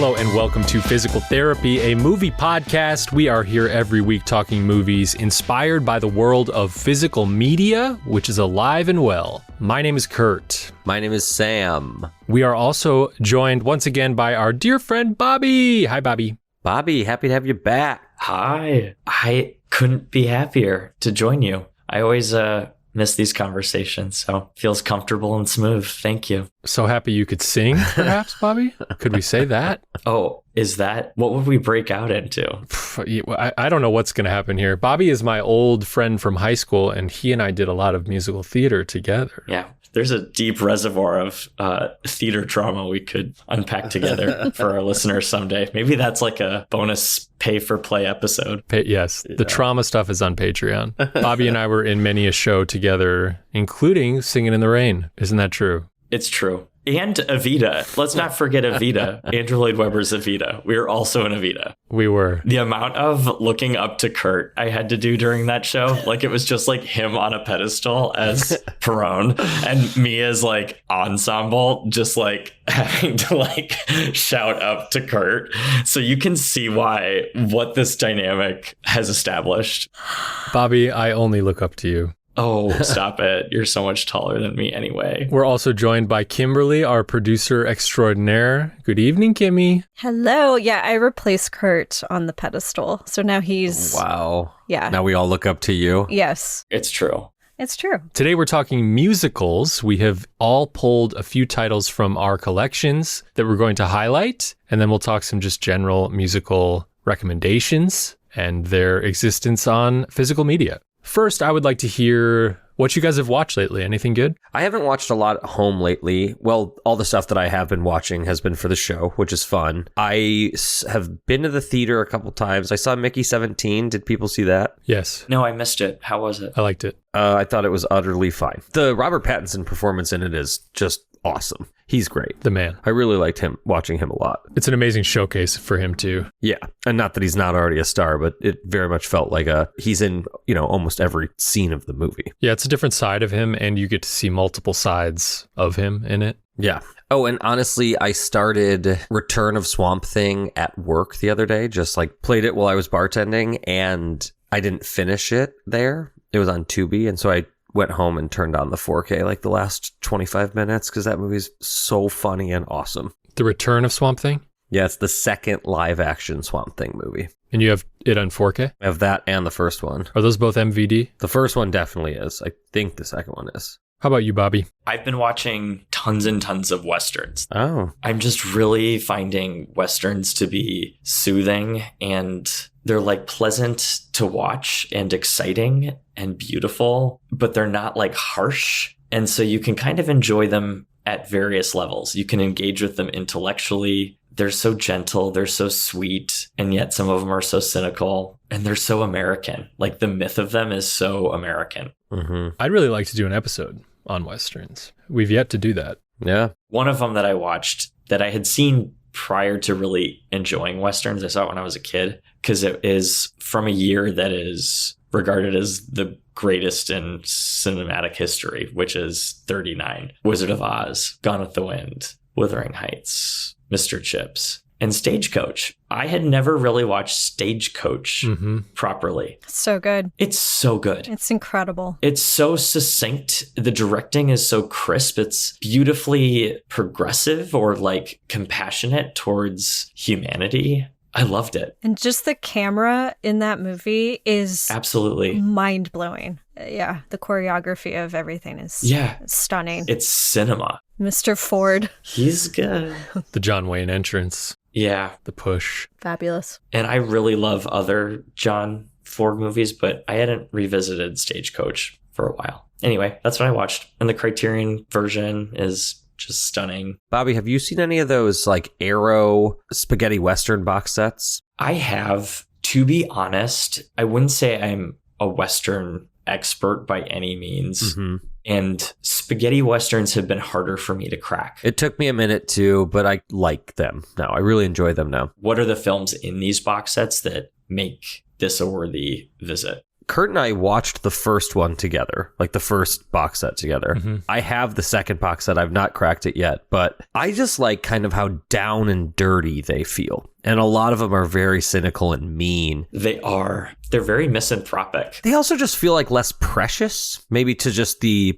Hello and welcome to Physical Therapy, a movie podcast. We are here every week talking movies inspired by the world of physical media, which is alive and well. My name is Kurt. My name is Sam. We are also joined once again by our dear friend Bobby. Hi, Bobby. Bobby, happy to have you back. Hi. I couldn't be happier to join you. I always miss these conversations, so it feels comfortable and smooth. Thank you. So happy you could sing, perhaps, Bobby? Could we say that? Oh, is that what would we break out into? I don't know what's going to happen here. Bobby is my old friend from high school, and he and I did a lot of musical theater together. Yeah. There's a deep reservoir of theater trauma we could unpack together for our listeners someday. Maybe that's like a bonus pay-for-play episode. Yes, the trauma stuff is on Patreon. Bobby and I were in many a show together, including Singing in the Rain. Isn't that true? It's true. And Evita. Let's not forget Evita. Andrew Lloyd Webber's Evita. We were also in Evita. We were. The amount of looking up to Kurt I had to do during that show, like it was just like him on a pedestal as Perone and me as like ensemble, just like having to like shout up to Kurt. So you can see what this dynamic has established. Bobby, I only look up to you. Oh, stop it. You're so much taller than me anyway. We're also joined by Kimberly, our producer extraordinaire. Good evening, Kimmy. Hello. Yeah, I replaced Kurt on the pedestal. So now he's... Wow. Yeah. Now we all look up to you. Yes. It's true. It's true. Today we're talking musicals. We have all pulled a few titles from our collections that we're going to highlight, and then we'll talk some just general musical recommendations and their existence on physical media. First, I would like to hear what you guys have watched lately. Anything good? I haven't watched a lot at home lately. Well, all the stuff that I have been watching has been for the show, which is fun. I have been to the theater a couple times. I saw Mickey 17. Did people see that? Yes. No, I missed it. How was it? I liked it. I thought it was utterly fine. The Robert Pattinson performance in it is just awesome. He's great. The man. I really liked watching him a lot. It's an amazing showcase for him too. Yeah. And not that he's not already a star, but it very much felt like he's in, almost every scene of the movie. Yeah, it's a different side of him, and you get to see multiple sides of him in it. Yeah. Oh, and honestly, I started Return of Swamp Thing at work the other day, just like played it while I was bartending, and I didn't finish it there. It was on Tubi, and so I went home and turned on the 4K like the last 25 minutes because that movie's so funny and awesome. The Return of Swamp Thing? Yeah, it's the second live action Swamp Thing movie. And you have it on 4K? I have that and the first one. Are those both MVD? The first one definitely is. I think the second one is. How about you, Bobby? I've been watching tons and tons of Westerns. Oh. I'm just really finding Westerns to be soothing, and they're like pleasant to watch and exciting and beautiful, but they're not like harsh. And so you can kind of enjoy them at various levels. You can engage with them intellectually. They're so gentle, they're so sweet, and yet some of them are so cynical, and they're so American. Like the myth of them is so American. Mm-hmm. I'd really like to do an episode on Westerns. We've yet to do that. Yeah. One of them that I watched that I had seen prior to really enjoying Westerns, I saw it when I was a kid, because it is from a year that is regarded as the greatest in cinematic history, which is 1939. Wizard of Oz, Gone with the Wind, Wuthering Heights, Mr. Chips, and Stagecoach. I had never really watched Stagecoach properly. So good. It's so good. It's incredible. It's so succinct. The directing is so crisp. It's beautifully progressive or like compassionate towards humanity. I loved it. And just the camera in that movie is absolutely mind-blowing. Yeah, the choreography of everything is stunning. It's cinema. Mr. Ford. He's good. The John Wayne entrance. Yeah. The push. Fabulous. And I really love other John Ford movies, but I hadn't revisited Stagecoach for a while. Anyway, that's what I watched. And the Criterion version is just stunning. Bobby, have you seen any of those like Arrow spaghetti Western box sets? I have. To be honest, I wouldn't say I'm a Western expert by any means. And spaghetti Westerns have been harder for me to crack. It took me a minute too, but I like them now. I really enjoy them now. What are the films in these box sets that make this a worthy visit? Kurt and I watched the first one together, like the first box set together. Mm-hmm. I have the second box set. I've not cracked it yet, but I just like kind of how down and dirty they feel. And a lot of them are very cynical and mean. They are. They're very misanthropic. They also just feel like less precious, maybe to just the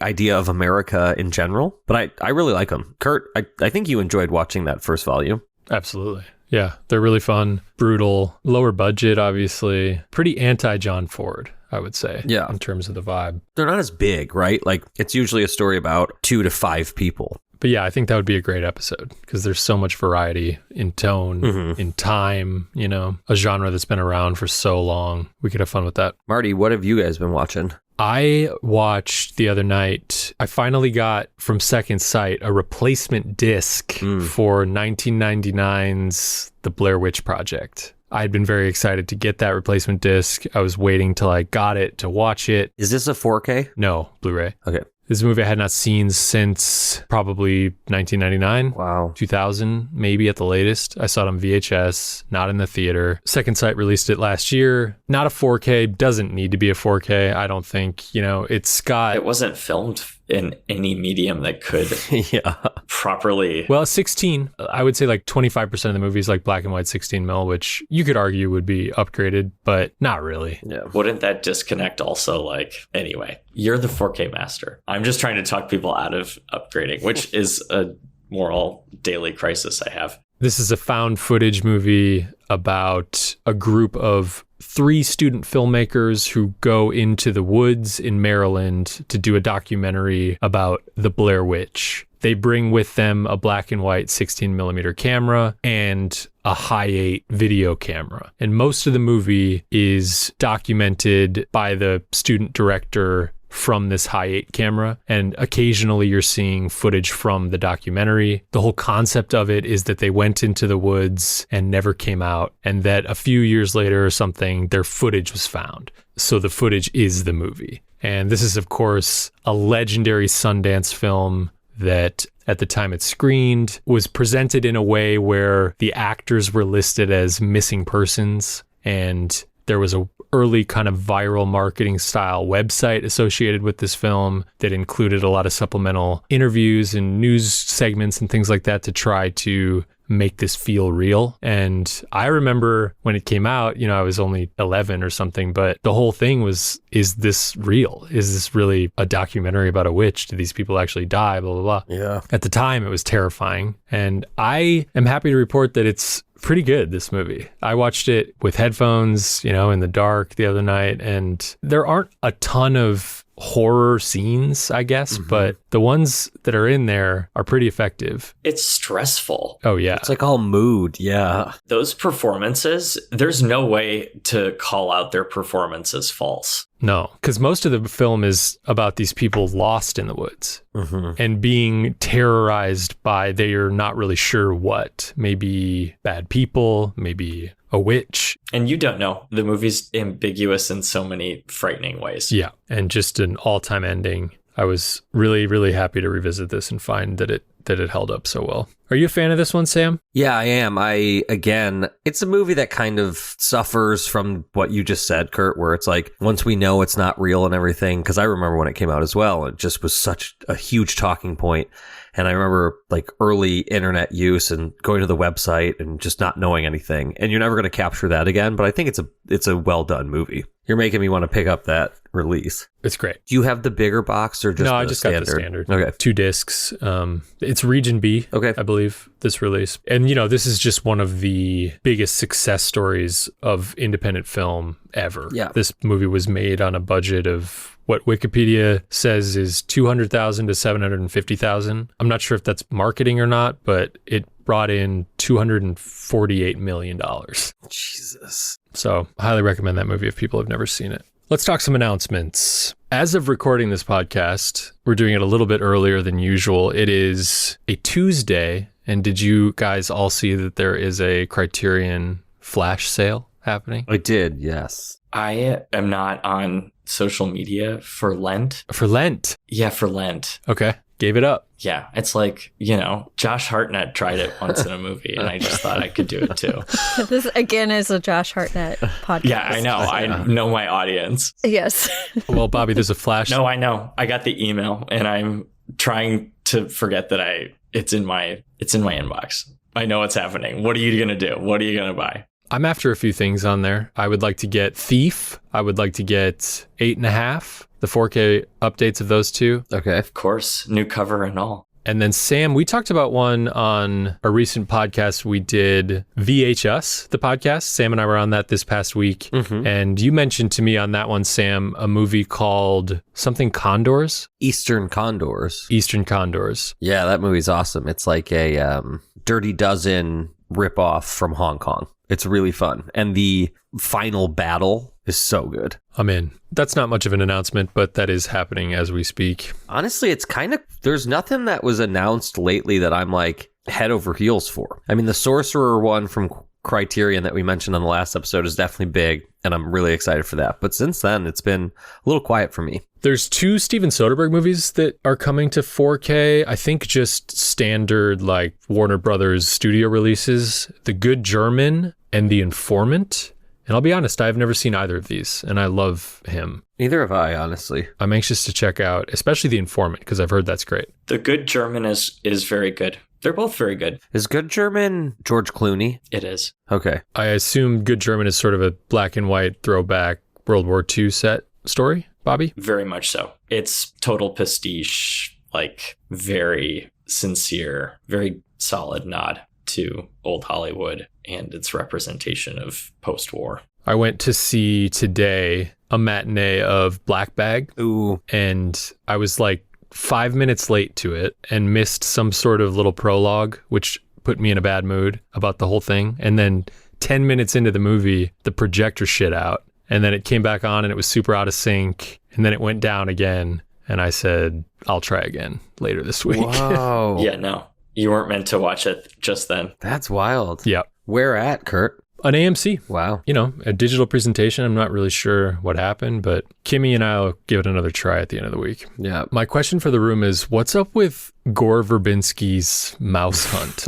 idea of America in general. But I really like them. Kurt, I think you enjoyed watching that first volume. Absolutely. Yeah, they're really fun, brutal, lower budget, obviously. Pretty anti-John Ford, I would say, in terms of the vibe. They're not as big, right? Like, it's usually a story about 2 to 5 people. But yeah, I think that would be a great episode because there's so much variety in tone, in time, you know, a genre that's been around for so long. We could have fun with that. Marty, what have you guys been watching? I watched the other night, I finally got from Second Sight a replacement disc for 1999's The Blair Witch Project. I had been very excited to get that replacement disc. I was waiting till I got it to watch it. Is this a 4K? No, Blu-ray. Okay. This is a movie I had not seen since probably 1999. Wow. 2000, maybe at the latest. I saw it on VHS, not in the theater. Second Sight released it last year. Not a 4K, doesn't need to be a 4K, I don't think. You know, it's got... It wasn't filmed in any medium that could properly... Well, 16. I would say like 25% of the movie is like black and white 16 mil, which you could argue would be upgraded, but not really. Yeah. Wouldn't that disconnect also like... Anyway, you're the 4K master. I'm just trying to talk people out of upgrading, which is a moral daily crisis I have. This is a found footage movie about a group of 3 student filmmakers who go into the woods in Maryland to do a documentary about the Blair Witch. They bring with them a black and white 16 millimeter camera and a high-8 video camera. And most of the movie is documented by the student director from this high-8 camera, and occasionally you're seeing footage from the documentary. The whole concept of it is that they went into the woods and never came out, and that a few years later or something, their footage was found. So the footage is the movie. And this is, of course, a legendary Sundance film that at the time it screened was presented in a way where the actors were listed as missing persons, and there was a early kind of viral marketing style website associated with this film that included a lot of supplemental interviews and news segments and things like that to try to make this feel real. And I remember when it came out, you know, I was only 11 or something, but the whole thing was, is this real? Is this really a documentary about a witch? Do these people actually die? Blah, blah, blah. Yeah. At the time, it was terrifying. And I am happy to report that it's pretty good, this movie. I watched it with headphones, you know, in the dark the other night, and there aren't a ton of horror scenes, I guess, but the ones that are in there are pretty effective. It's stressful. Oh, yeah. It's like all mood. Yeah. Those performances, there's no way to call out their performance as false. No, because most of the film is about these people lost in the woods and being terrorized by they're not really sure what. Maybe bad people, maybe a witch. And you don't know. The movie's ambiguous in so many frightening ways. Yeah, and just an all-time ending. I was really, really happy to revisit this and find that it held up so well. Are you a fan of this one, Sam? Yeah, I am. Again, it's a movie that kind of suffers from what you just said, Kurt, where it's like, once we know it's not real and everything, because I remember when it came out as well, it just was such a huge talking point. And I remember like early internet use and going to the website and just not knowing anything. And you're never going to capture that again. But I think it's a well done movie. You're making me want to pick up that release. It's great. Do you have the bigger box or just I just got the standard. Okay. 2 discs. It's Region B, okay, I believe, this release. And, you know, this is just one of the biggest success stories of independent film ever. Yeah. This movie was made on a budget of what Wikipedia says is $200,000 to $750,000. I'm not sure if that's marketing or not, but it brought in $248 million. Jesus. So I highly recommend that movie if people have never seen it. Let's talk some announcements. As of recording this podcast, we're doing it a little bit earlier than usual. It is a Tuesday. And did you guys all see that there is a Criterion flash sale happening? I did, yes. I am not on social media for Lent. For Lent? Yeah, for Lent. Okay. Gave it up. Yeah, it's like, Josh Hartnett tried it once in a movie, and I just thought I could do it too. This, again, is a Josh Hartnett podcast. Yeah, I know. I know my audience. Yes. Well, Bobby, there's a flash. No, I know. I got the email, and I'm trying to forget that it's in my inbox. I know what's happening. What are you going to do? What are you going to buy? I'm after a few things on there. I would like to get Thief. I would like to get 8.5. The 4K updates of those two. Okay. Of course. New cover and all. And then Sam, we talked about one on a recent podcast we did, VHS, the podcast. Sam and I were on that this past week. Mm-hmm. And you mentioned to me on that one, Sam, a movie called something Condors? Eastern Condors. Eastern Condors. Yeah, that movie's awesome. It's like a Dirty Dozen ripoff from Hong Kong. It's really fun. And the final battle is so good. I'm in. That's not much of an announcement, but that is happening as we speak. Honestly, it's kind of, there's nothing that was announced lately that I'm like head over heels for. I mean, the Sorcerer one from Criterion that we mentioned on the last episode is definitely big, and I'm really excited for that. But since then, it's been a little quiet for me. There's 2 Steven Soderbergh movies that are coming to 4K. I think just standard like Warner Brothers studio releases. The Good German and The Informant. And I'll be honest, I've never seen either of these, and I love him. Neither have I, honestly. I'm anxious to check out, especially The Informant, because I've heard that's great. The Good German is very good. They're both very good. Is Good German George Clooney? It is. Okay. I assume Good German is sort of a black and white throwback World War II set story, Bobby? Very much so. It's total pastiche, like very sincere, very solid nod to old Hollywood and its representation of post-war. I went to see today a matinee of Black Bag. Ooh. And I was like 5 minutes late to it and missed some sort of little prologue, which put me in a bad mood about the whole thing. And then 10 minutes into the movie, the projector shit out. And then it came back on and it was super out of sync. And then it went down again. And I said, I'll try again later this week. Whoa. Yeah, no. You weren't meant to watch it just then. That's wild. Yeah. Where at, Kurt? On AMC. Wow. A digital presentation. I'm not really sure what happened, but Kimmy and I will give it another try at the end of the week. Yeah. My question for the room is, what's up with Gore Verbinski's Mouse Hunt?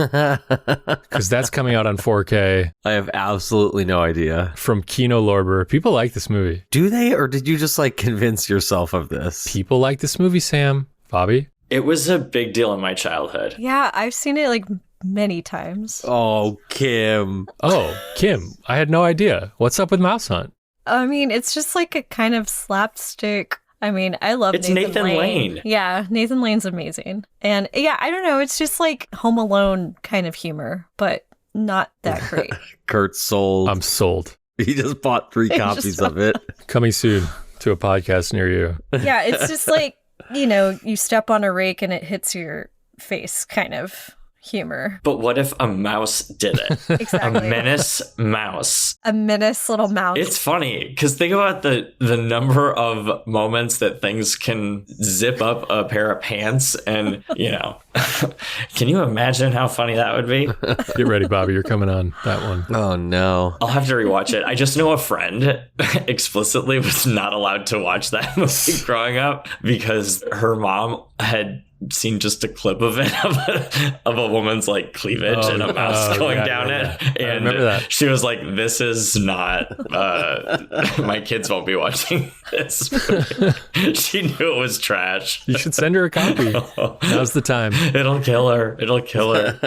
Because that's coming out on 4K. I have absolutely no idea. From Kino Lorber. People like this movie. Do they, or did you just like convince yourself of this? People like this movie, Sam. Bobby? It was a big deal in my childhood. Yeah, I've seen it like many times. Oh, Kim. Oh, Kim, I had no idea. What's up with Mouse Hunt? I mean, it's just like a kind of slapstick. I mean, I love Nathan Lane. Yeah, Nathan Lane's amazing. And yeah, I don't know. It's just like Home Alone kind of humor, but not that great. Kurt's sold. I'm sold. He just bought 3 copies of it. Coming soon to a podcast near you. Yeah, it's just like, you step on a rake and it hits your face kind of humor. But what if a mouse did it? Exactly. A menace mouse. A menace little mouse. It's funny because think about the number of moments that things can zip up a pair of pants and, can you imagine how funny that would be? Get ready, Bobby. You're coming on that one. Oh, no. I'll have to rewatch it. I just know a friend explicitly was not allowed to watch that movie growing up because her mom had seen just a clip of it of a woman's like cleavage and a mouse going down it, and I remember that. She was like, "This is not. My kids won't be watching this." She knew it was trash. You should send her a copy. Now's the time. It'll kill her. It'll kill her.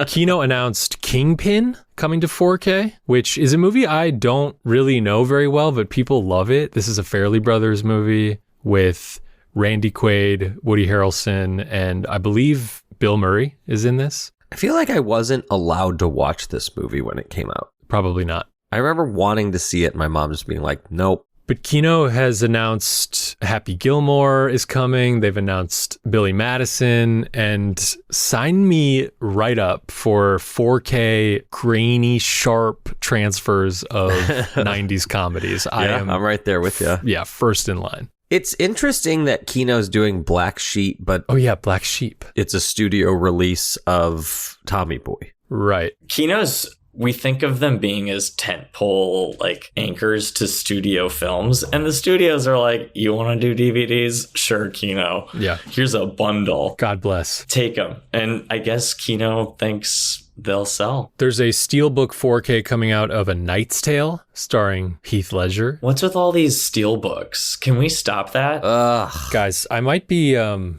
Kino announced Kingpin coming to 4K, which is a movie I don't really know very well, but people love it. This is a Farrelly Brothers movie with Randy Quaid, Woody Harrelson, and I believe Bill Murray is in this. I feel like I wasn't allowed to watch this movie when it came out. Probably not. I remember wanting to see it and my mom just being like, nope. But Kino has announced Happy Gilmore is coming. They've announced Billy Madison, and sign me right up for 4K grainy, sharp transfers of 90s comedies. I'm right there with you. Yeah, first in line. It's interesting that Kino's doing Black Sheep, but... Oh, yeah, Black Sheep. It's a studio release of Tommy Boy. Right. Kino's we think of them being as tentpole like anchors to studio films, and the studios are like, you want to do DVDs? Sure, Kino. Yeah. Here's a bundle. God bless. Take them. And I guess Kino thinks they'll sell. There's a Steelbook 4K coming out of A Knight's Tale starring Heath Ledger. What's with all these steelbooks? Can we stop that? Ugh. Guys, I might be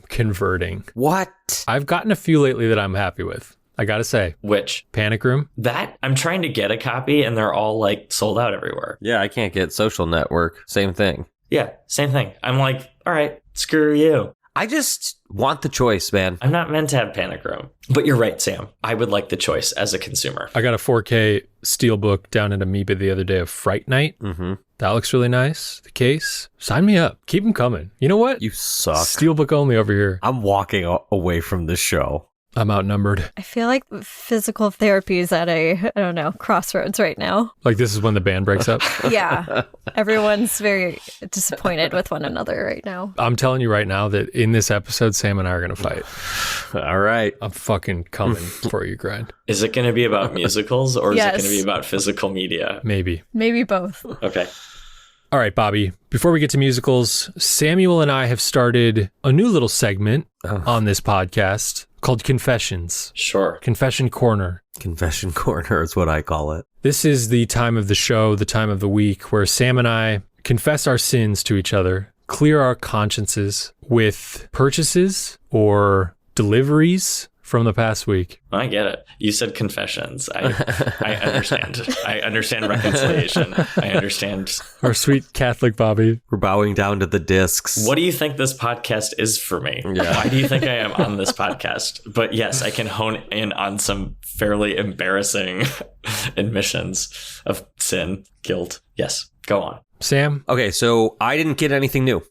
converting. What? I've gotten a few lately that I'm happy with. I gotta say. Which? Panic Room. That? I'm trying to get a copy and they're all like sold out everywhere. Yeah, I can't get Social Network. Same thing. Yeah, same thing. I'm like, all right, screw you. I just want the choice, man. I'm not meant to have Panic Room. But you're right, Sam. I would like the choice as a consumer. I got a 4K Steelbook down at Amoeba the other day of Fright Night. Mm-hmm. That looks really nice. The case. Sign me up. Keep them coming. You know what? You suck. Steelbook only over here. I'm walking away from the show. I'm outnumbered. I feel like physical therapy is at I don't know, crossroads right now. Like this is when the band breaks up. Yeah. Everyone's very disappointed with one another right now. I'm telling you right now that in this episode, Sam and I are going to fight. All right. I'm fucking coming for you, Grind. Is it going to be about musicals or is Yes. it going to be about physical media? Maybe. Maybe both. Okay. All right, Bobby, before we get to musicals, Samuel and I have started a new little segment on this podcast called Confessions. Sure. Confession Corner. Confession corner is what I call it. This is the time of the show, the time of the week where Sam and I confess our sins to each other, clear our consciences with purchases or deliveries from the past week. I get it. You said confessions. I understand. I understand reconciliation. I understand. Our sweet Catholic Bobby. We're bowing down to the discs. What do you think this podcast is for me? Yeah. Why do you think I am on this podcast? But yes, I can hone in on some fairly embarrassing admissions of sin, guilt. Yes, go on. Sam? Okay, so I didn't get anything new.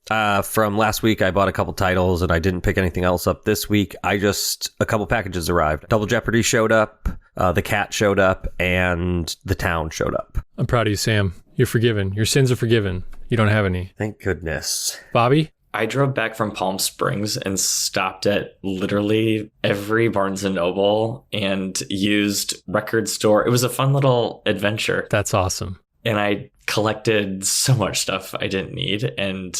From last week, I bought a couple titles and I didn't pick anything else up this week. A couple packages arrived. Double Jeopardy showed up, The Cat showed up, and The Town showed up. I'm proud of you, Sam. You're forgiven. Your sins are forgiven. You don't have any. Thank goodness. Bobby? I drove back from Palm Springs and stopped at literally every Barnes & Noble and used record store. It was a fun little adventure. That's awesome. And I collected so much stuff I didn't need. And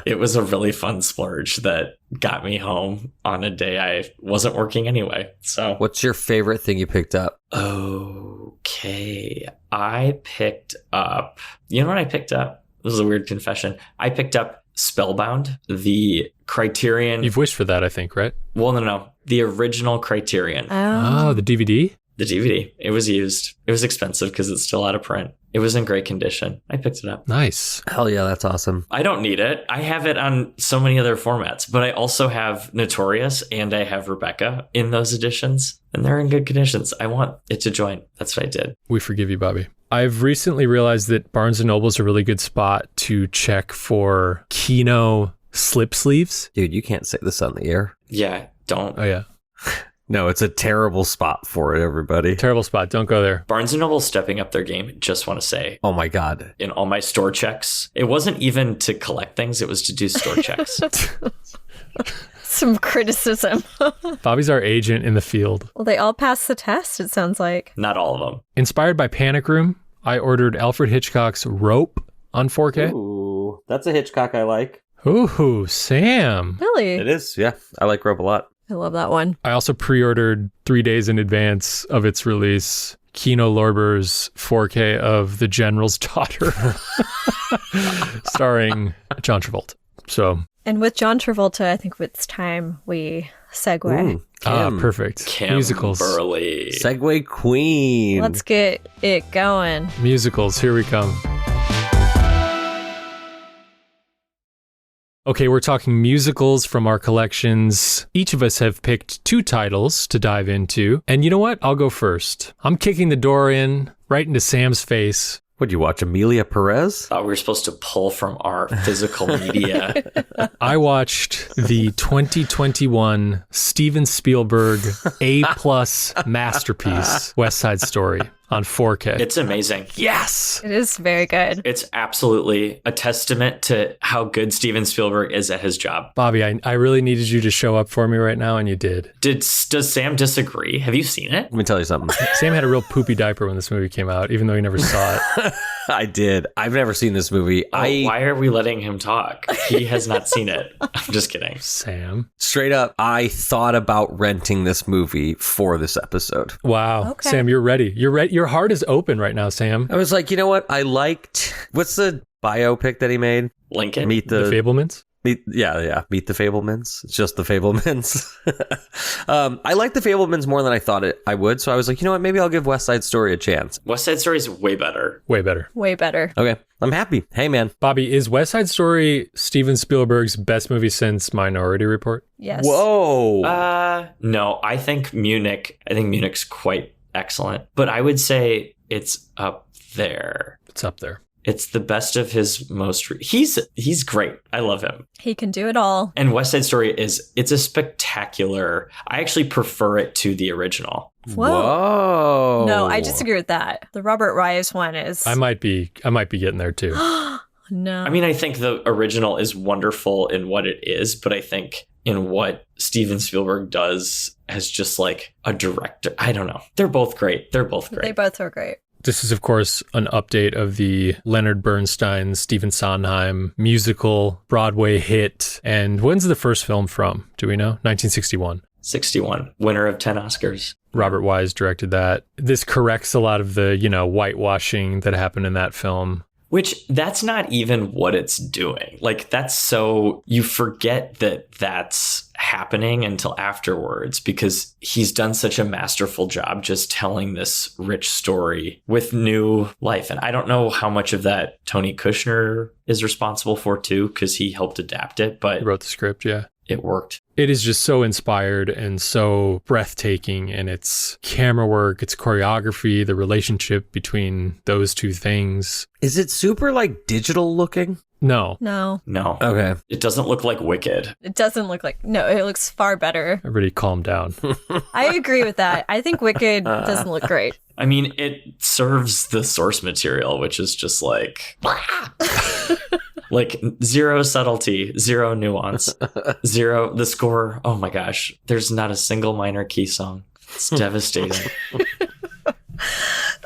it was a really fun splurge that got me home on a day I wasn't working anyway. So, What's your favorite thing you picked up? okay. I picked up, you know what I picked up? This is a weird confession. I picked up Spellbound, the Criterion. You've wished for that, I think, right? Well, no. The original Criterion. Oh, the DVD? The DVD. It was used. It was expensive because it's still out of print. It was in great condition. I picked it up. Nice. Hell yeah, that's awesome. I don't need it. I have it on so many other formats, but I also have Notorious and I have Rebecca in those editions, and they're in good conditions. I want it to join. That's what I did. We forgive you, Bobby. I've recently realized that Barnes & Noble is a really good spot to check for Kino slip sleeves. Dude, you can't say this on the air. Yeah, don't. Oh, yeah. No, it's a terrible spot for it, everybody. Terrible spot. Don't go there. Barnes & Noble stepping up their game, just want to say. Oh my God. In all my store checks, it wasn't even to collect things, it was to do store checks. Some criticism. Bobby's our agent in the field. Well, they all passed the test, it sounds like. Not all of them. Inspired by Panic Room, I ordered Alfred Hitchcock's Rope on 4K. Ooh, that's a Hitchcock I like. Ooh, Sam. Really? It is, yeah. I like Rope a lot. I love that one. I also pre-ordered 3 days in advance of its release, Kino Lorber's 4K of The General's Daughter, starring John Travolta. So, And with John Travolta, I think it's time we segue. Kim. perfect. Kim Musicals. Burley. Segway Queen. Let's get it going. Musicals, here we come. Okay, we're talking musicals from our collections. Each of us have picked 2 titles to dive into. And you know what? I'll go first. I'm kicking the door in right into Sam's face. What'd you watch, Amelia Perez? Thought we were supposed to pull from our physical media. I watched the 2021 Steven Spielberg A+ masterpiece, West Side Story. on 4K. It's amazing. Yes. It is very good. It's absolutely a testament to how good Steven Spielberg is at his job. Bobby, I really needed you to show up for me right now, and you did. Does Sam disagree? Have you seen it? Let me tell you something. Sam had a real poopy diaper when this movie came out, even though he never saw it. I did. I've never seen this movie. Why are we letting him talk? He has not seen it. I'm just kidding. Sam. Straight up, I thought about renting this movie for this episode. Wow. Okay. Sam, you're ready. You're ready. Your heart is open right now, Sam. I was like, you know what? I liked... What's the biopic that he made? Lincoln? Meet The Fablemans? Meet the Fablemans. It's just the Fablemans. I like the Fablemans more than I thought I would. So I was like, you know what? Maybe I'll give West Side Story a chance. West Side Story is way better. Way better. Way better. Okay, I'm happy. Hey, man. Bobby, is West Side Story Steven Spielberg's best movie since Minority Report? Yes. Whoa. No, I think Munich's quite excellent, but I would say it's up there. It's up there. It's the best of his he's great. I love him. He can do it all. And West Side Story it's a spectacular. I actually prefer it to the original. Whoa. No, I disagree with that. The Robert Wise one is. I might be getting there too. No. I mean, I think the original is wonderful in what it is, but I think in what Steven Spielberg does as just like a director, I don't know. They're both great. They both are great. This is, of course, an update of the Leonard Bernstein, Stephen Sondheim musical Broadway hit. And when's the first film from? Do we know? 1961. 61, winner of 10 Oscars. Robert Wise directed that. This corrects a lot of the, whitewashing that happened in that film. Which that's not even what it's doing. Like, that's so you forget that that's happening until afterwards because he's done such a masterful job just telling this rich story with new life. And I don't know how much of that Tony Kushner is responsible for too, because he helped adapt it, but He wrote the script, yeah. It worked. It is just so inspired and so breathtaking in its camera work, its choreography, the relationship between those two things. Is it super like digital looking? No. No. Okay. It doesn't look like Wicked. It doesn't look like. No, it looks far better. Everybody calm down. I agree with that. I think Wicked doesn't look great. I mean, it serves the source material, which is just like... like zero subtlety, zero nuance, zero the score. Oh my gosh, there's not a single minor key song. It's devastating.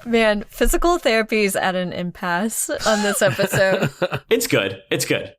Man, physical therapy is at an impasse on this episode. It's good.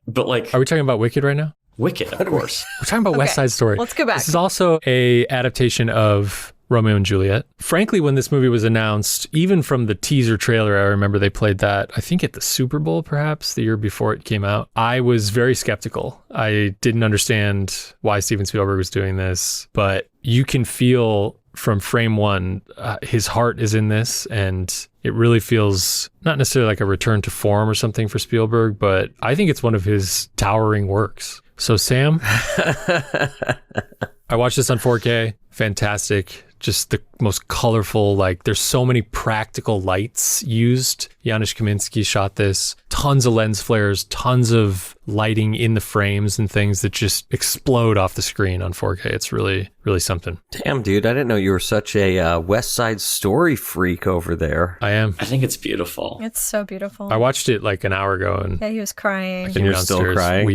But like, Are we talking about Wicked right now? Wicked, of course. We're talking about West Side Story. Let's go back. This is also a adaptation of Romeo and Juliet. Frankly, when this movie was announced, even from the teaser trailer, I remember they played that, I think at the Super Bowl, perhaps, the year before it came out. I was very skeptical. I didn't understand why Steven Spielberg was doing this, but you can feel from frame one, his heart is in this, and it really feels not necessarily like a return to form or something for Spielberg, but I think it's one of his towering works. So, Sam, I watched this on 4K. Fantastic. Just the most colorful, like there's so many practical lights used. Janusz Kaminski shot this. Tons of lens flares, tons of lighting in the frames and things that just explode off the screen on 4K. It's really, really something. Damn, dude. I didn't know you were such a West Side Story freak over there. I am. I think it's beautiful. It's so beautiful. I watched it like an hour ago and Yeah, he was crying. I came you're still downstairs crying?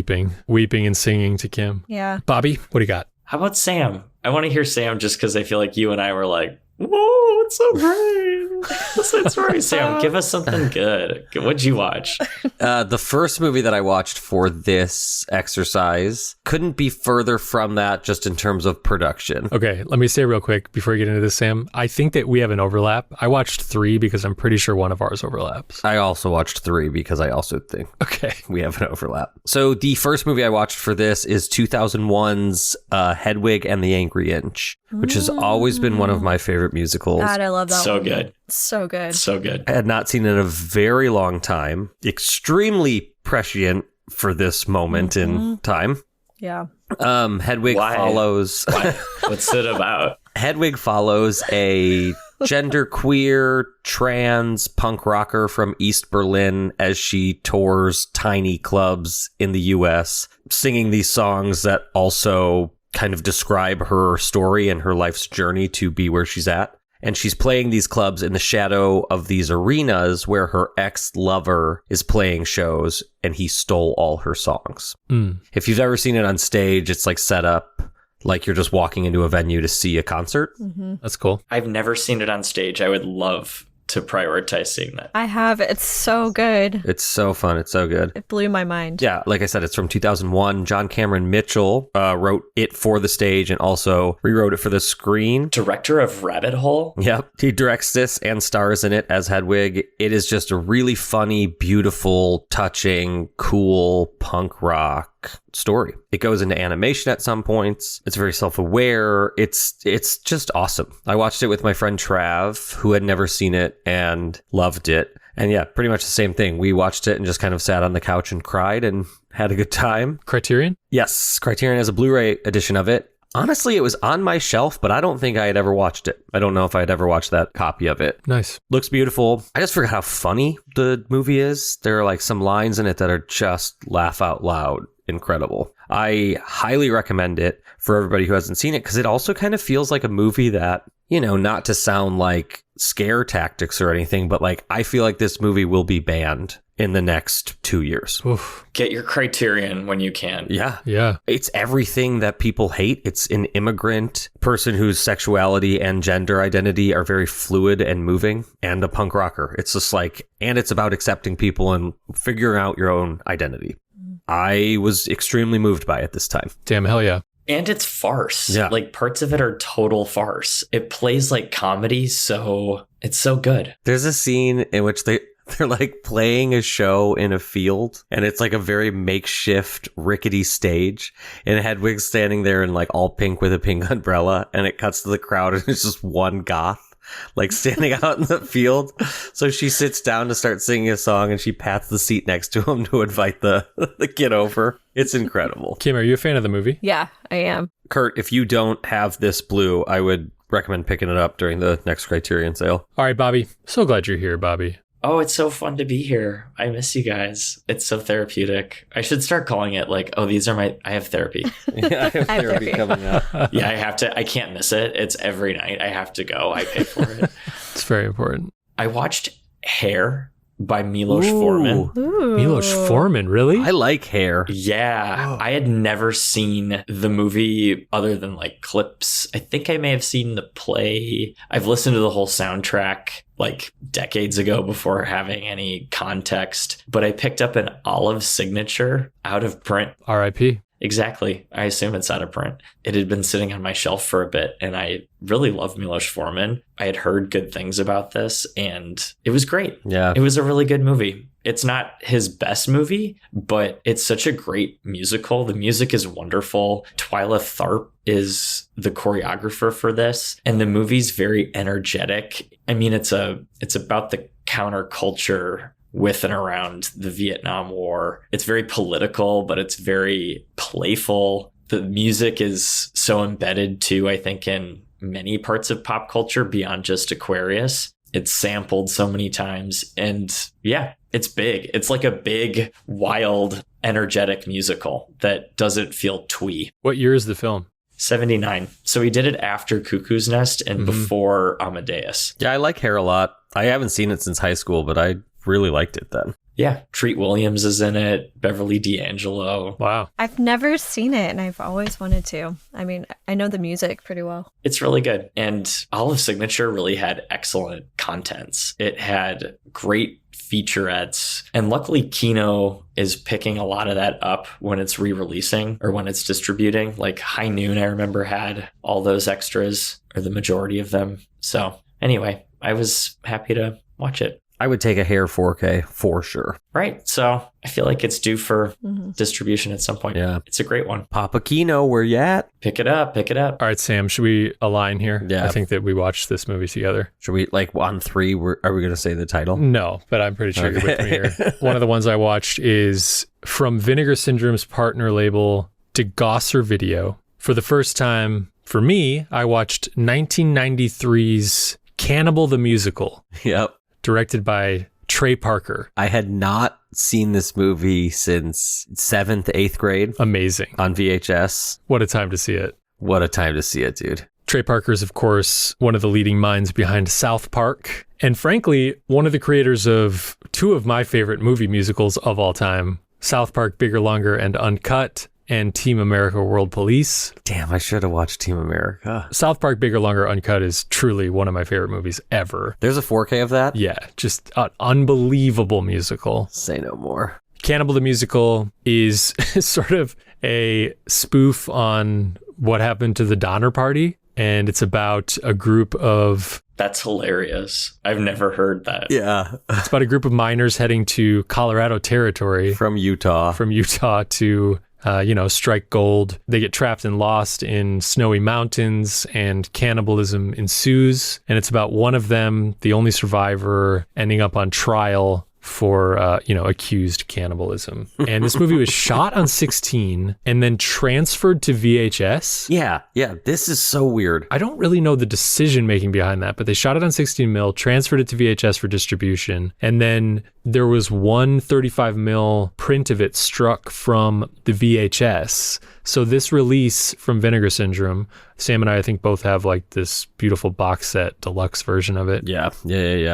weeping and singing to Kim. Yeah. Bobby, what do you got? How about Sam? I want to hear Sam just because I feel like you and I were like, whoa, it's so great. That's right. Sam, give us something good. What'd you watch? The first movie that I watched for this exercise couldn't be further from that just in terms of production. Okay, let me say real quick before we get into this, Sam. I think that we have an overlap. I watched 3 because I'm pretty sure one of ours overlaps. I also watched 3 because I also think Okay. we have an overlap. So the first movie I watched for this is 2001's Hedwig and the Angry Inch, which has always been one of my favorite musicals. God, I love that So one. good. So good. So good. I had not seen it in a very long time. Extremely prescient for this moment in time. Yeah. Hedwig Why? follows... What's it about? Hedwig follows a genderqueer trans punk rocker from East Berlin as she tours tiny clubs in the US, singing these songs that also kind of describe her story and her life's journey to be where she's at. and she's playing these clubs in the shadow of these arenas where her ex-lover is playing shows, and he stole all her songs. If you've ever seen it on stage, it's like set up like you're just walking into a venue to see a concert. That's cool. I've never seen it on stage. I would love to prioritize seeing that. I have. It's so good. It's so fun. It's so good. It blew my mind. Yeah, like I said, it's from 2001. John Cameron Mitchell wrote it for the stage and also rewrote it for the screen. Director of Rabbit Hole. Yep. He directs this and stars in it as Hedwig. It is just a really funny, beautiful, touching, cool punk rock story. It goes into animation at some points. It's very self-aware. It's just awesome. I watched it with my friend Trav, who had never seen it and loved it. And yeah, pretty much the same thing. We watched it and just kind of sat on the couch and cried and had a good time. Criterion? Yes, Criterion has a Blu-ray edition of it. Honestly, it was on my shelf, but I don't think I had ever watched it. I don't know if I had ever watched that copy of it. Nice. Looks beautiful. I just forgot how funny the movie is. There are like some lines in it that are just laugh out loud. Incredible. I highly recommend it for everybody who hasn't seen it, because it also kind of feels like a movie that, you know, not to sound like scare tactics or anything, but like I feel like this movie will be banned in the next 2 years. Oof. Get your Criterion when you can. Yeah. Yeah. It's everything that people hate. It's an immigrant person whose sexuality and gender identity are very fluid and moving, and a punk rocker. It's just like, and it's about accepting people and figuring out your own identity. I was extremely moved by it this time. Damn, hell yeah. And it's farce. Yeah. Like parts of it are total farce. It plays like comedy, so it's so good. There's a scene in which they're like playing a show in a field, and it's like a very makeshift rickety stage, and Hedwig's standing there in like all pink with a pink umbrella, and it cuts to the crowd and it's just one goth like standing out in the field. So she sits down to start singing a song, and she pats the seat next to him to invite the kid over. It's incredible. Kim, are you a fan of the movie? Yeah, I am. Kurt, if you don't have this blue, I would recommend picking it up during the next Criterion sale. All right, Bobby. So glad you're here, Bobby. Oh, it's so fun to be here. I miss you guys. It's so therapeutic. I should start calling it like, oh, I have therapy. Yeah, I have therapy coming up. Yeah, I can't miss it. It's every night. I have to go. I pay for it. It's very important. I watched Hair by Milos Forman. Ooh. Milos Forman, really? I like Hair. Yeah, I had never seen the movie other than like clips. I think I may have seen the play. I've listened to the whole soundtrack like decades ago before having any context, but I picked up an Olive signature out of print. R.I.P. Exactly. I assume it's out of print. It had been sitting on my shelf for a bit, and I really love Milos Forman. I had heard good things about this, and it was great. Yeah. It was a really good movie. It's not his best movie, but it's such a great musical. The music is wonderful. Twyla Tharp is the choreographer for this, and the movie's very energetic. I mean, it's about the counterculture with and around the Vietnam War. It's very political, but it's very playful. The music is so embedded too, I think, in many parts of pop culture beyond just Aquarius. It's sampled so many times, and yeah, it's big. It's like a big, wild, energetic musical that doesn't feel twee. What year is the film? 79. So he did it after Cuckoo's Nest and before Amadeus. Yeah, I like Hair a lot. I haven't seen it since high school, but I really liked it then. Yeah, Treat Williams is in it, Beverly D'Angelo. Wow. I've never seen it, and I've always wanted to. I mean, I know the music pretty well. It's really good. And Olive Signature really had excellent contents. It had great featurettes. And luckily, Kino is picking a lot of that up when it's re-releasing or when it's distributing. Like High Noon, I remember, had all those extras, or the majority of them. So anyway, I was happy to watch it. I would take a Hair 4K for sure. Right. So I feel like it's due for distribution at some point. Yeah. It's a great one. Papa Kino, where you at? Pick it up. Pick it up. All right, Sam, should we align here? Yeah. I think that we watched this movie together. Should we, like, on 3, are we going to say the title? No, but I'm pretty sure you're with me here. One of the ones I watched is from Vinegar Syndrome's partner label, DeGosser Video. For the first time, for me, I watched 1993's Cannibal the Musical. Yep. Directed by Trey Parker. I had not seen this movie since 7th, 8th grade Amazing. on VHS. What a time to see it. What a time to see it, dude. Trey Parker is, of course, one of the leading minds behind South Park. And frankly, one of the creators of two of my favorite movie musicals of all time, South Park, Bigger, Longer, and Uncut, and Team America World Police. Damn, I should have watched Team America. South Park, Bigger, Longer, Uncut is truly one of my favorite movies ever. There's a 4K of that? Yeah, just an unbelievable musical. Say no more. Cannibal the Musical is sort of a spoof on what happened to the Donner Party. And it's about a group of... That's hilarious. I've never heard that. Yeah. It's about a group of miners heading to Colorado territory. From Utah to, strike gold. They get trapped and lost in snowy mountains, and cannibalism ensues. And it's about one of them, the only survivor, ending up on trial for, accused cannibalism. And this movie was shot on 16 and then transferred to VHS. Yeah. This is so weird. I don't really know the decision making behind that, but they shot it on 16 mil, transferred it to VHS for distribution. And then there was one 35 mil print of it struck from the VHS. So this release from Vinegar Syndrome, Sam and I think both have like this beautiful box set deluxe version of it. Yeah.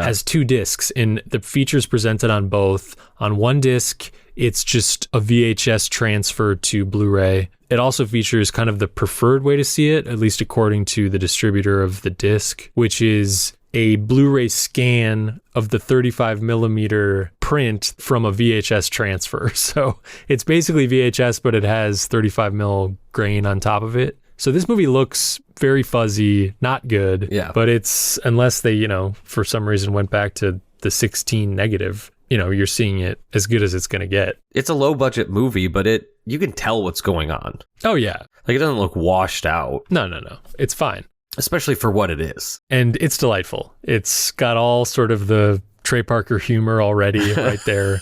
Has 2 discs, and the features presented on both. On one disc, it's just a VHS transfer to Blu-ray. It also features kind of the preferred way to see it, at least according to the distributor of the disc, which is a Blu-ray scan of the 35 millimeter print from a VHS transfer. So it's basically VHS, but it has 35 mil grain on top of it. So this movie looks very fuzzy, not good. Yeah. But it's, unless they, for some reason went back to the 16 negative, you're seeing it as good as it's going to get. It's a low budget movie, but you can tell what's going on. Oh, yeah. Like, it doesn't look washed out. No. It's fine. Especially for what it is. And it's delightful. It's got all sort of the Trey Parker humor already right there.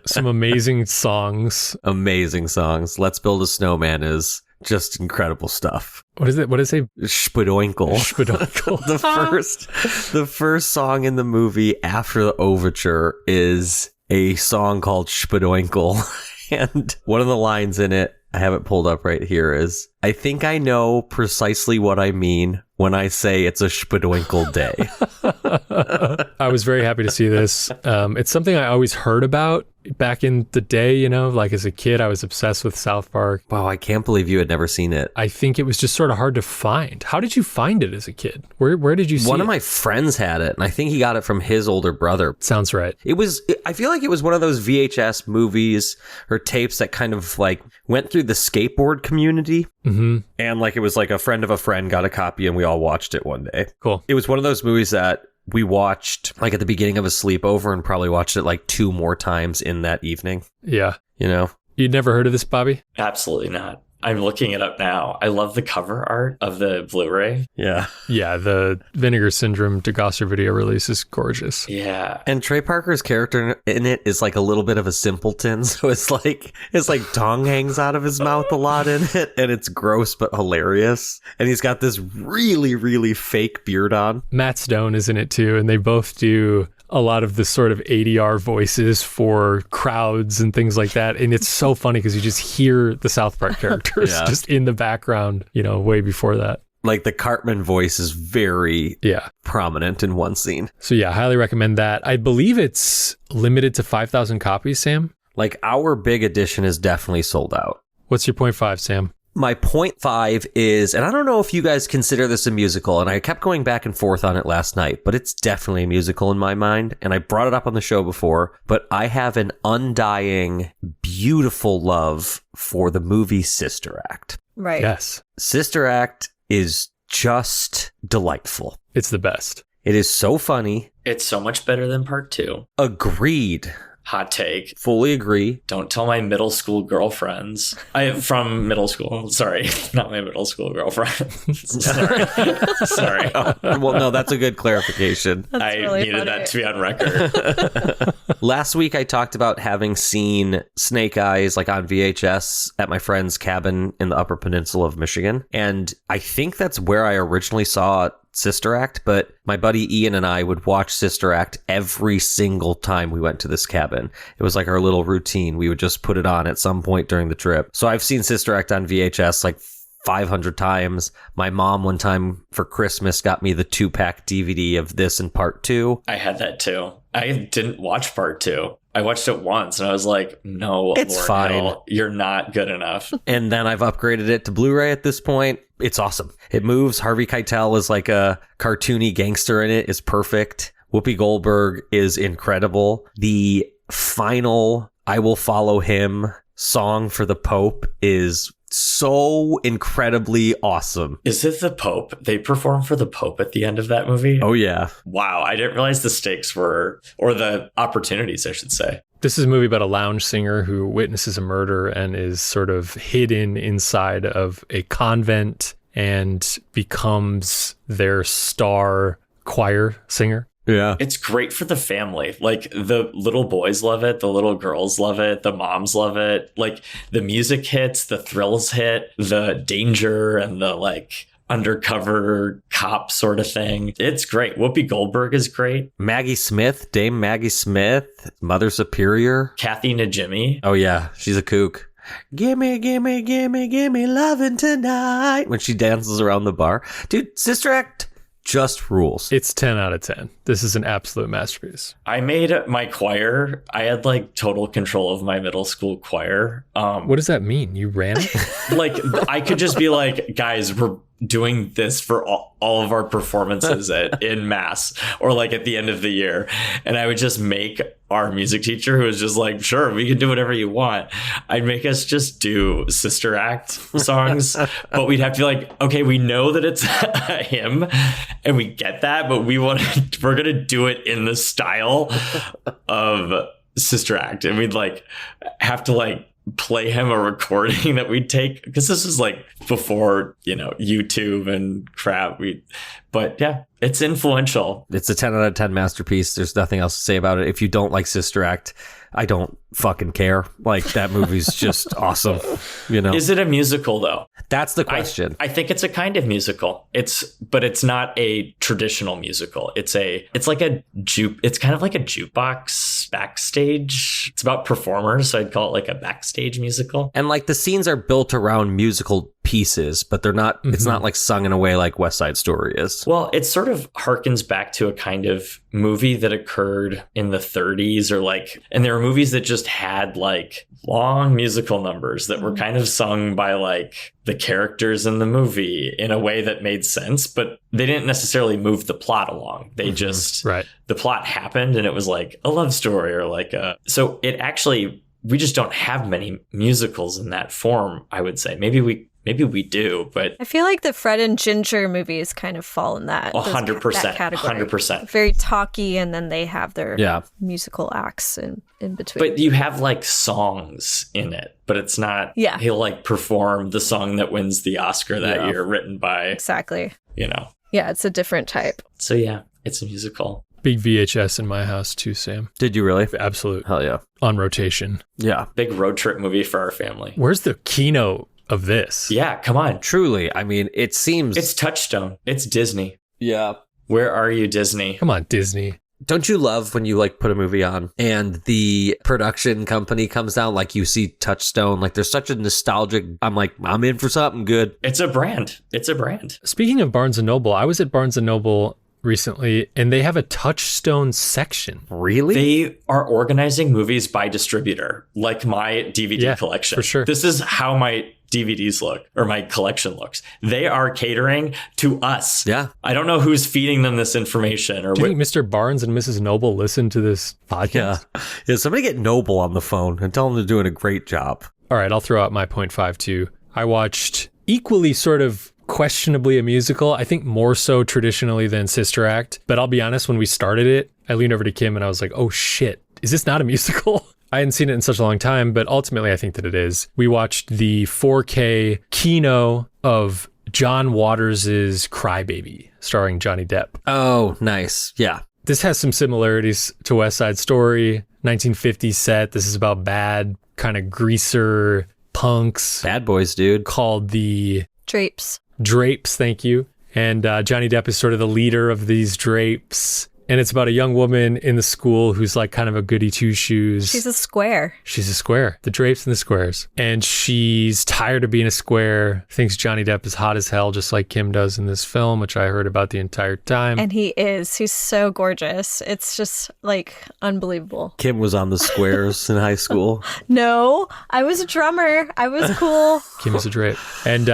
Some amazing songs. Let's Build a Snowman is just incredible stuff. What is it? What is it? Spadoinkle. The first song in the movie after the overture is a song called Spadoinkle. And one of the lines in it, I have it pulled up right here, is, I think I know precisely what I mean when I say it's a Spadoinkle day. I was very happy to see this. It's something I always heard about back in the day, like as a kid, I was obsessed with South Park. Wow, I can't believe you had never seen it. I think it was just sort of hard to find. How did you find it as a kid? Where did you see it? One of my friends had it, and I think he got it from his older brother. Sounds right. I feel like it was one of those VHS movies or tapes that kind of like went through the skateboard community. Mm-hmm. And like it was like a friend of a friend got a copy and we all watched it one day. Cool. It was one of those movies that we watched like at the beginning of a sleepover and probably watched it like 2 more times in that evening. Yeah. You'd never heard of this, Bobby? Absolutely not. I'm looking it up now. I love the cover art of the Blu-ray. Yeah. Yeah, the Vinegar Syndrome Degosser video release is gorgeous. Yeah. And Trey Parker's character in it is like a little bit of a simpleton. So it's like tongue hangs out of his mouth a lot in it. And it's gross but hilarious. And he's got this really, really fake beard on. Matt Stone is in it too. And they both do a lot of the sort of ADR voices for crowds and things like that. And it's so funny because you just hear the South Park characters just in the background, way before that. Like the Cartman voice is very prominent in one scene. So yeah, highly recommend that. I believe it's limited to 5,000 copies, Sam. Like our big edition is definitely sold out. What's your 0.5, Sam? My 0.5 is, and I don't know if you guys consider this a musical, and I kept going back and forth on it last night, but it's definitely a musical in my mind, and I brought it up on the show before, but I have an undying, beautiful love for the movie Sister Act. Right. Yes. Sister Act is just delightful. It's the best. It is so funny. It's so much better than part 2. Agreed. Hot take. Fully agree. Don't tell my middle school girlfriends. From middle school. Sorry. Not my middle school girlfriend. Sorry. Well, no, that's a good clarification. I really needed funny. that to be on record. Last week, I talked about having seen Snake Eyes like on VHS at my friend's cabin in the Upper Peninsula of Michigan. And I think that's where I originally saw Sister Act, but my buddy Ian and I would watch Sister Act every single time we went to this cabin. It was like our little routine. We would just put it on at some point during the trip. So I've seen Sister Act on VHS like 500 times. My mom one time for Christmas got me the 2-pack DVD of this and part 2. I had that too. I didn't watch part 2. I watched it once and I was like, no, It's Lauryn fine. Hill, you're not good enough. And then I've upgraded it to Blu-ray at this point. It's awesome. It moves. Harvey Keitel is like a cartoony gangster in it. It's perfect. Whoopi Goldberg is incredible. The final I Will Follow Him song for the Pope is so incredibly awesome. Is it the Pope? They perform for the Pope at the end of that movie? Oh, yeah. Wow, I didn't realize the stakes were, or the opportunities, I should say. This is a movie about a lounge singer who witnesses a murder and is sort of hidden inside of a convent and becomes their star choir singer. Yeah. It's great for the family. Like, the little boys love it. The little girls love it. The moms love it. Like, the music hits, the thrills hit, the danger and the, like, undercover cop sort of thing. It's great. Whoopi Goldberg is great. Maggie Smith, Dame Maggie Smith, Mother Superior. Kathy Najimy. Oh, yeah. She's a kook. Gimme, gimme, gimme, gimme lovin' tonight. When she dances around the bar. Dude, Sister Act just rules. It's 10 out of 10. This is an absolute masterpiece. I made my choir. I had like total control of my middle school choir. What does that mean? You ran it? Like, I could just be like, guys, we're doing this for all of our performances in mass or like at the end of the year. And I would just make our music teacher, who was just like, sure, we can do whatever you want. I'd make us just do Sister Act songs, but we'd have to be like, okay, we know that it's a hymn and we get that, but we're going to do it in the style of Sister Act. And we'd like have to like play him a recording that we'd take, because this is like before, you know, YouTube and crap. But yeah, it's influential. It's a 10 out of 10 masterpiece. There's nothing else to say about it. If you don't like Sister Act, I don't fucking care. Like, that movie's just awesome. You know, Is it a musical though? that's the question. I think it's a kind of musical. But it's not a traditional musical. It's kind of like a jukebox backstage. It's about performers, so I'd call it like a backstage musical. And like, the scenes are built around musical pieces, but they're not, it's not like sung in a way like West Side Story is. Well, it sort of harkens back to a kind of movie that occurred in the 30s, or like, and there were movies that just had like long musical numbers that were kind of sung by like the characters in the movie in a way that made sense, but they didn't necessarily move the plot along. They just, Right. the plot happened and it was like a love story or like so it actually, we just don't have many musicals in that form, I would say. Maybe we do, but I feel like the Fred and Ginger movies kind of fall in that 100%, that category. 100%. Very talky, and then they have their Yeah. musical acts in between. But you have like songs in it, but it's not, Yeah. he'll like perform the song that wins the Oscar that Yeah. year, written by, Exactly. you know. Yeah, it's a different type. So yeah, it's a musical. Big VHS in my house too, Sam. Did you really? Absolute. Hell yeah. On rotation. Yeah. Big road trip movie for our family. Where's the keynote of this? Yeah, come on. Truly. I mean, it seems. It's Touchstone. It's Disney. Yeah. Where are you, Disney? Come on, Disney. Don't you love when you like put a movie on and the production company comes down, like you see Touchstone, like there's such a nostalgic, I'm like, I'm in for something good. It's a brand. It's a brand. Speaking of Barnes & Noble, I was at Barnes & Noble recently, and they have a Touchstone section. Really? They are organizing movies by distributor, like my DVD collection. for sure. This is how my DVDs look, or my collection looks. They are catering to us. Yeah. I don't know who's feeding them this information, or Do you think Mr. Barnes and Mrs. Noble listen to this podcast? Yeah. Somebody get Noble on the phone and tell them they're doing a great job. All right, I'll throw out my 0.5 too. I watched equally sort of questionably a musical, I think more so traditionally than Sister Act. But I'll be honest, when we started it, I leaned over to Kim and I was like, oh shit, is this not a musical? I hadn't seen it in such a long time, but ultimately I think that it is. We watched the 4K kino of John Waters' Crybaby, starring Johnny Depp. Oh, nice. Yeah. This has some similarities to West Side Story, 1950s set. This is about bad kind of greaser punks Bad boys, dude. called the Drapes. Drapes, thank you. And Johnny Depp is sort of the leader of these drapes. And it's about a young woman in the school who's like kind of a goody two-shoes. She's a square. She's a square. The drapes and the squares. And she's tired of being a square, thinks Johnny Depp is hot as hell, just like Kim does in this film, which I heard about the entire time. And he is. He's so gorgeous. It's just like unbelievable. Kim was on the squares in high school. No, I was a drummer. I was cool. Kim is a drape. And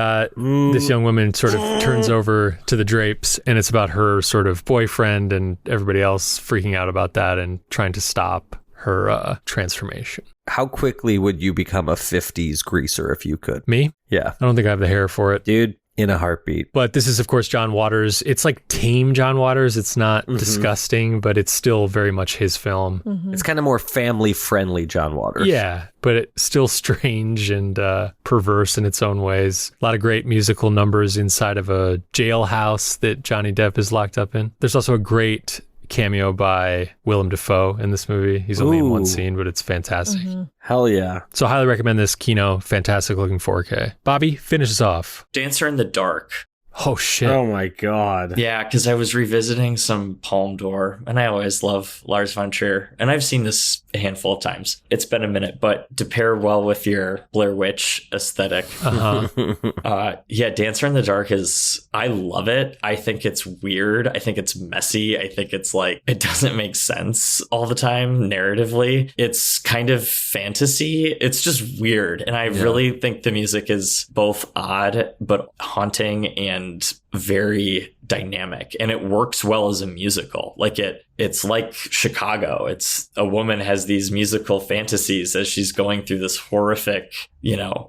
this young woman sort of turns over to the drapes, and it's about her sort of boyfriend and everybody else freaking out about that and trying to stop her transformation. How quickly would you become a 50s greaser if you could? Me? Yeah. I don't think I have the hair for it. Dude, in a heartbeat. But this is, of course, John Waters. It's like tame John Waters. It's not disgusting, but it's still very much his film. It's kind of more family-friendly John Waters. Yeah, but it's still strange and perverse in its own ways. A lot of great musical numbers inside of a jailhouse that Johnny Depp is locked up in. There's also a great cameo by Willem Dafoe in this movie. He's only in one scene, but it's fantastic. Hell yeah. So I highly recommend this Kino. Fantastic looking 4K. Bobby, finish us off. Dancer in the Dark. Oh, shit. Oh my God. Yeah, because I was revisiting some Palme d'Or, and I always love Lars von Trier, and I've seen this a handful of times. It's been a minute, but to pair well with your Blair Witch aesthetic, yeah, Dancer in the Dark is, I love it. I think it's weird. I think it's messy. I think it's like, it doesn't make sense all the time narratively. It's kind of fantasy. It's just weird, and I really think the music is both odd, but haunting and very dynamic, and it works well as a musical. Like it's like Chicago. It's a woman has these musical fantasies as she's going through this horrific,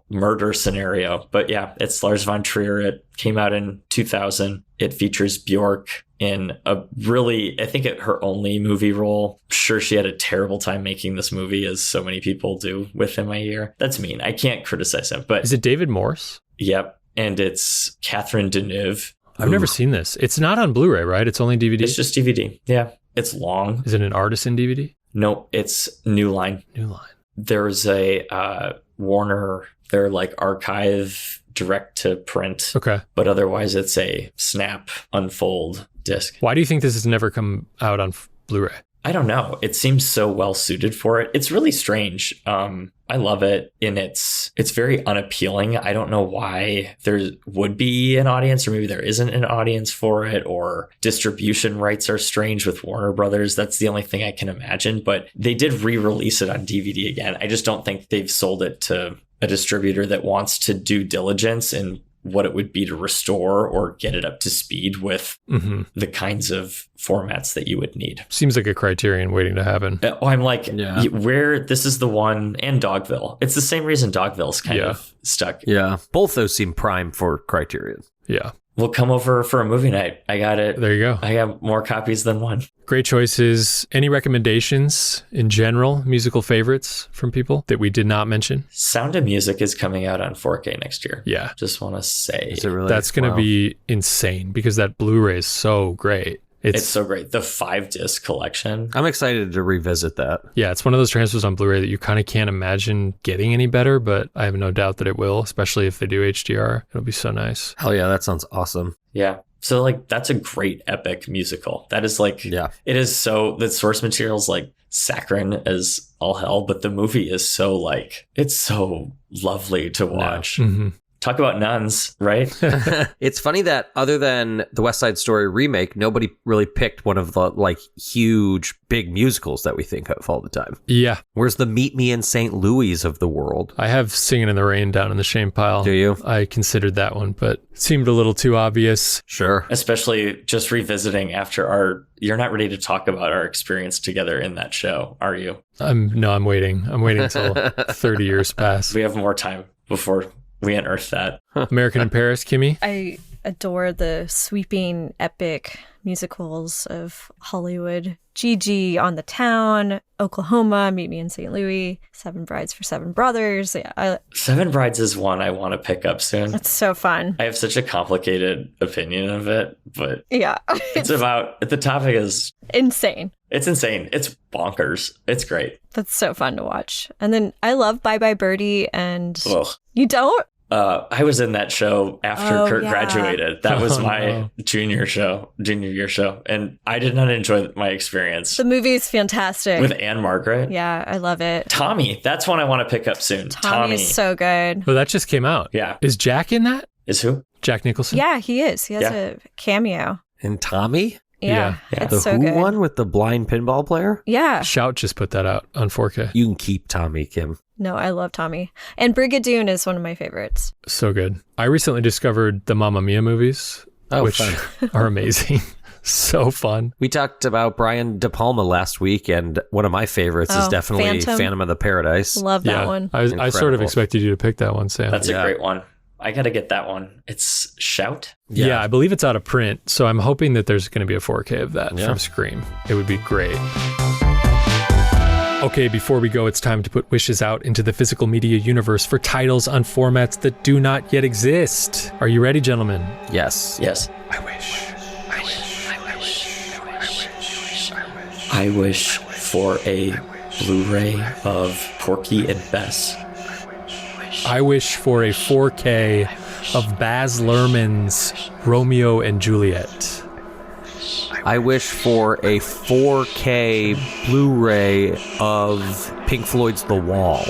murder scenario. But yeah, it's Lars von Trier. It came out in 2000. It features Bjork in a really, I think her only movie role. Sure, she had a terrible time making this movie, as so many people do with him, I hear. That's mean. I can't criticize him, but is it David Morse? Yep. And it's Catherine Deneuve. I've never seen this. It's not on Blu-ray, right? It's only DVD? It's just DVD. Yeah. It's long. Is it an artisan DVD? No, it's New Line. New Line. There's a Warner, their like archive direct to print. Okay. But otherwise it's a snap unfold disc. Why do you think this has never come out on Blu-ray? I don't know. It seems so well suited for it. It's really strange. I love it, and it's very unappealing. I don't know why there would be an audience, or maybe there isn't an audience for it, or distribution rights are strange with Warner Brothers. That's the only thing I can imagine. But they did re-release it on DVD again. I just don't think they've sold it to a distributor that wants to do diligence in what it would be to restore or get it up to speed with the kinds of formats that you would need. Seems like a Criterion waiting to happen. I'm like, where this is the one, and Dogville. It's the same reason Dogville's kind of stuck. Yeah. Both those seem prime for Criterion. Yeah. We'll come over for a movie night. I got it. There you go. I got more copies than one. Great choices. Any recommendations in general, musical favorites from people that we did not mention? Sound of Music is coming out on 4K next year. Yeah. Just want to say. Is it really? That's going to be insane because that Blu-ray is so great. It's so great. The 5-disc collection. I'm excited to revisit that. Yeah, it's one of those transfers on Blu-ray that you kind of can't imagine getting any better, but I have no doubt that it will, especially if they do HDR. It'll be so nice. Hell yeah, that sounds awesome. Yeah. So like that's a great epic musical. That is like, it is so, the source material is like saccharine as all hell, but the movie is so like, it's so lovely to watch. Talk about nuns, right? It's funny that other than the West Side Story remake, nobody really picked one of the like huge, big musicals that we think of all the time. Yeah. Where's the Meet Me in St. Louis of the world? I have Singing in the Rain down in the shame pile. Do you? I considered that one, but it seemed a little too obvious. Sure. Especially just revisiting after you're not ready to talk about our experience together in that show, are you? I'm waiting. I'm waiting until 30 years pass. We have more time before we unearth that. American in Paris, Kimmy? I adore the sweeping, epic musicals of Hollywood. Gigi on the Town, Oklahoma, Meet Me in St. Louis, Seven Brides for Seven Brothers. Yeah, Seven Brides is one I want to pick up soon. It's so fun. I have such a complicated opinion of it, but yeah, it's about, the topic is insane. It's insane. It's bonkers. It's great. That's so fun to watch. And then I love Bye Bye Birdie, and Ugh. you don't? I was in that show after Kurt graduated. That was my junior year show. And I did not enjoy my experience. The movie is fantastic. With Anne Margaret. Yeah, I love it. Tommy. That's one I want to pick up soon. Tommy is so good. Well, that just came out. Yeah. Is Jack in that? Is who? Jack Nicholson? Yeah, he is. He has a cameo. And Tommy? Yeah. Yeah. It's The so Who good. one with the blind pinball player? Yeah. Shout just put that out on 4K. You can keep Tommy, Kim. No, I love Tommy. And Brigadoon is one of my favorites. So good. I recently discovered the Mamma Mia movies, which fun. are amazing. So fun. We talked about Brian De Palma last week, and one of my favorites is definitely Phantom of the Paradise. Love that one. I sort of Incredible. expected you to pick that one, Sam. That's a great one. I got to get that one. It's Shout. Yeah, I believe it's out of print, so I'm hoping that there's going to be a 4K of that from Scream. It would be great. Okay, before we go, it's time to put wishes out into the physical media universe for titles on formats that do not yet exist. Are you ready, gentlemen? Yes. Yes. I wish for a Blu-ray of Porky and Bess. I wish for a 4K of Baz Luhrmann's Romeo and Juliet. I wish for a 4K Blu-ray of Pink Floyd's The Wall.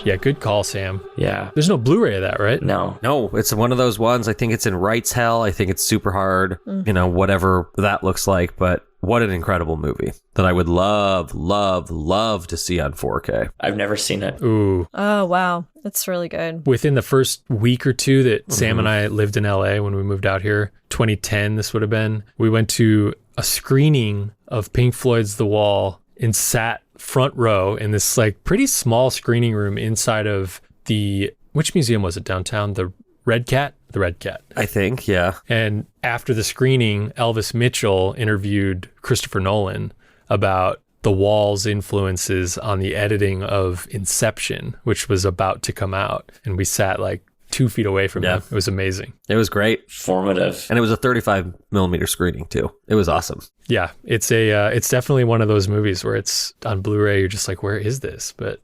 Yeah, good call, Sam. Yeah. There's no Blu-ray of that, right? No. No, it's one of those ones. I think it's in rights hell. I think it's super hard, whatever that looks like. But what an incredible movie that I would love, love, love to see on 4K. I've never seen it. Ooh. Oh, wow. It's really good. Within the first week or two that Sam and I lived in LA when we moved out here, 2010 this would have been, we went to a screening of Pink Floyd's The Wall and sat front row in this like pretty small screening room inside of which museum was it downtown? The Red Cat? The Red Cat. I think, yeah. And after the screening, Elvis Mitchell interviewed Christopher Nolan about The Wall's influences on the editing of Inception, which was about to come out. And we sat like 2 feet away from him. It was amazing. It was great. Formative. And it was a 35 millimeter screening too. It was awesome. Yeah, it's definitely one of those movies where it's on Blu-ray. You're just like, where is this? But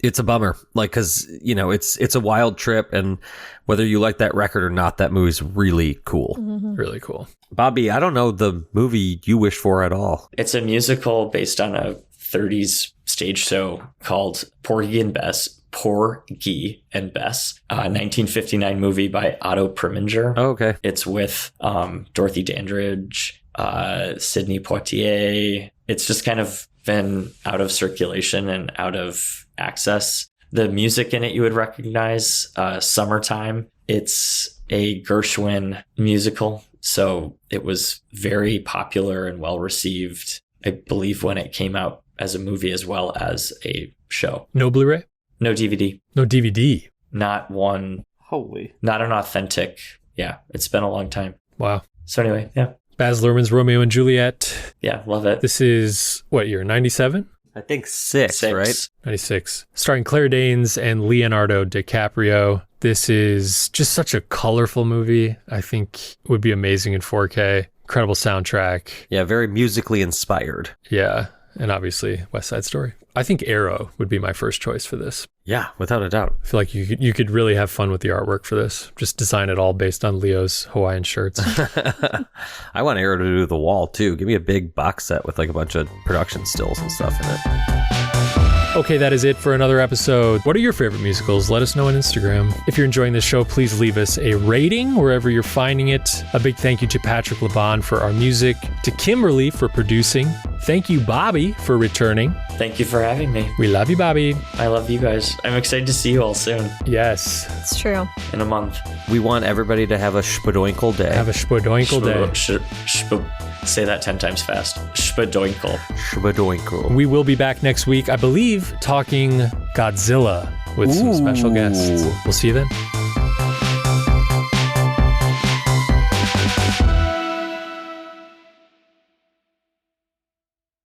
it's a bummer, like, because it's a wild trip, and whether you like that record or not, that movie's really cool. Really cool. Bobby, I don't know the movie you wish for at all. It's a musical based on a 30s stage show called Porgy and Bess. Porgy and Bess, a 1959 movie by Otto Preminger. Oh, okay. It's with Dorothy Dandridge, Sidney Poitier. It's just kind of been out of circulation and out of access. The music in it you would recognize, Summertime. It's a Gershwin musical, so it was very popular and well received, I believe, when it came out as a movie as well as a show. No Blu-ray? No DVD. No DVD. Not one. Holy. Not an authentic. Yeah, it's been a long time. Wow. So anyway, yeah. Baz Luhrmann's Romeo and Juliet. Yeah, love it. This is, what year, 97? I think six, right? 96. Starring Claire Danes and Leonardo DiCaprio. This is just such a colorful movie. I think would be amazing in 4K. Incredible soundtrack. Yeah, very musically inspired. Yeah. And obviously West Side Story. I think Arrow would be my first choice for this. Yeah, without a doubt. I feel like you could really have fun with the artwork for this. Just design it all based on Leo's Hawaiian shirts. I want Arrow to do The Wall too. Give me a big box set with like a bunch of production stills and stuff in it. Okay, that is it for another episode. What are your favorite musicals? Let us know on Instagram. If you're enjoying this show, please leave us a rating wherever you're finding it. A big thank you to Patrick Laban for our music, to Kimberly for producing. Thank you, Bobby, for returning. Thank you for having me. We love you, Bobby. I love you guys. I'm excited to see you all soon. Yes. It's true. In a month. We want everybody to have a spadoinkle day. Have a spadoinkle day. Say that 10 times fast. Spadoinkle. Spadoinkle. We will be back next week, I believe, talking Godzilla with some special guests. We'll see you then.